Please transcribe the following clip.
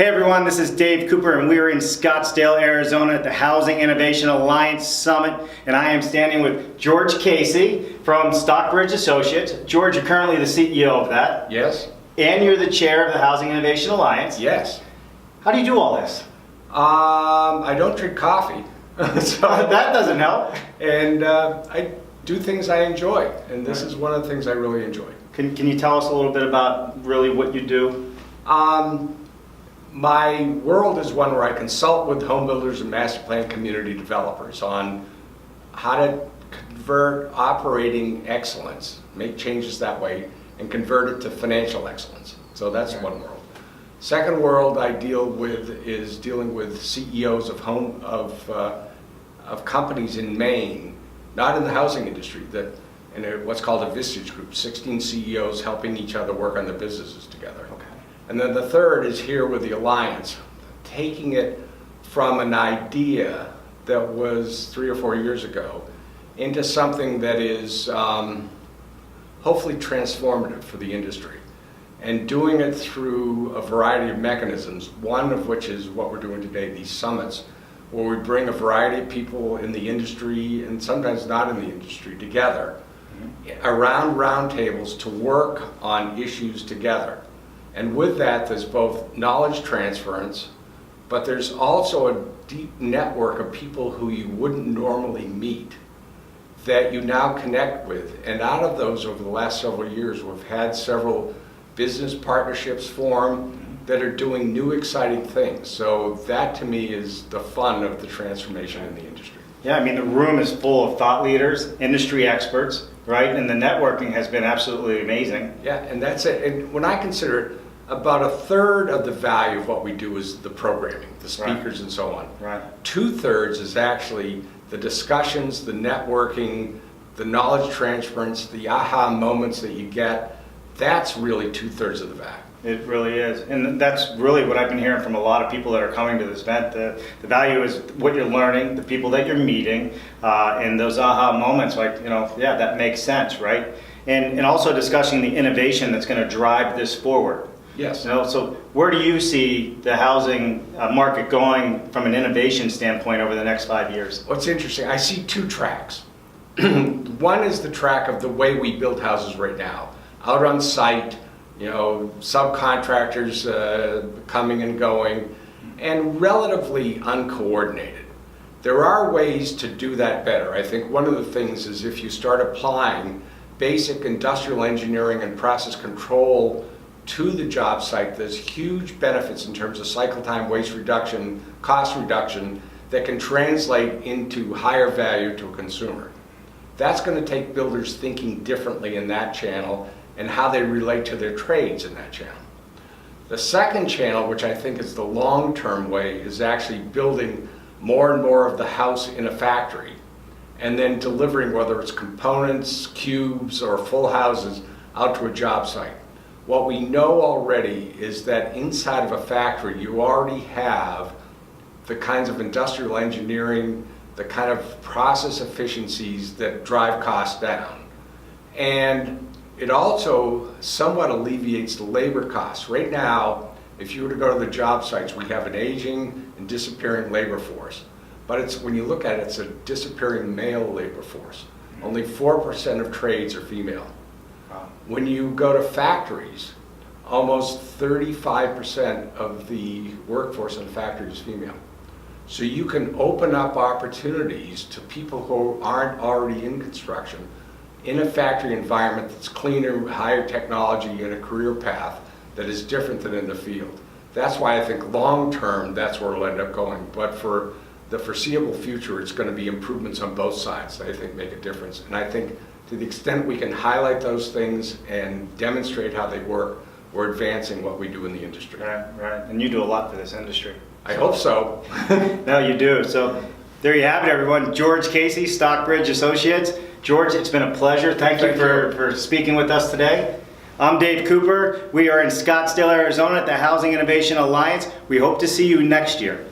Hey everyone, this is Dave Cooper and we're in Scottsdale, Arizona at the Housing Innovation Alliance Summit, and I am standing with George Casey from Stockbridge Associates. George, you're currently the CEO of that. Yes. And you're the chair of the Housing Innovation Alliance. Yes. How do you do all this? I don't drink coffee. So that doesn't help. And I do things I enjoy, and this is one of the things I really enjoy. Can you tell us a little bit about really what you do? My world is one where I consult with home builders and master plan community developers on how to convert operating excellence, make changes that way, and convert it to financial excellence. So that's one world. Second world I deal with is dealing with CEOs of companies in Maine, not in the housing industry, in what's called a Vistage group, 16 CEOs helping each other work on their businesses together. Okay. And then the third is here with the Alliance, taking it from an idea that was 3 or 4 years ago into something that is hopefully transformative for the industry. And doing it through a variety of mechanisms, one of which is what we're doing today, these summits, where we bring a variety of people in the industry and sometimes not in the industry together around round tables to work on issues together. And with that, there's both knowledge transference, but there's also a deep network of people who you wouldn't normally meet that you now connect with. And out of those, over the last several years, we've had several business partnerships form that are doing new, exciting things. So that, to me, is the fun of the transformation in the industry. Yeah, I mean, the room is full of thought leaders, industry experts, right? And the networking has been absolutely amazing. Yeah, and that's it. And when I consider it, about a third of the value of what we do is the programming, the speakers and so on. Right. 2/3 is actually the discussions, the networking, the knowledge transference, the aha moments that you get. That's really 2/3 of the value. It really is. And that's really what I've been hearing from a lot of people that are coming to this event. The value is what you're learning, the people that you're meeting, and those aha moments, like, yeah, that makes sense, right? And also discussing the innovation that's going to drive this forward. Yes. So where do you see the housing market going from an innovation standpoint over the next 5 years? What's interesting, I see two tracks. One is the track of the way we build houses right now, out on site, subcontractors coming and going, and relatively uncoordinated. There are ways to do that better. I think one of the things is if you start applying basic industrial engineering and process control to the job site, there's huge benefits in terms of cycle time, waste reduction, cost reduction that can translate into higher value to a consumer. That's going to take builders thinking differently in that channel and how they relate to their trades in that channel. The second channel, which I think is the long-term way, is actually building more and more of the house in a factory and then delivering, whether it's components, cubes, or full houses, out to a job site. What we know already is that inside of a factory, you already have the kinds of industrial engineering, the kind of process efficiencies that drive costs down. And it also somewhat alleviates the labor costs. Right now, if you were to go to the job sites, we have an aging and disappearing labor force. But when you look at it, it's a disappearing male labor force. Only 4% of trades are female. When you go to factories, almost 35% of the workforce in a factory is female. So you can open up opportunities to people who aren't already in construction in a factory environment that's cleaner, higher technology, and a career path that is different than in the field. That's why I think long-term, that's where it'll end up going. But for the foreseeable future, it's going to be improvements on both sides that I think make a difference. And I think to the extent we can highlight those things and demonstrate how they work, we're advancing what we do in the industry. Right. And you do a lot for this industry. I hope so. No, you do. So there you have it, everyone. George Casey, Stockbridge Associates. George, it's been a pleasure. Thank you for speaking with us today. I'm Dave Cooper. We are in Scottsdale, Arizona at the Housing Innovation Alliance. We hope to see you next year.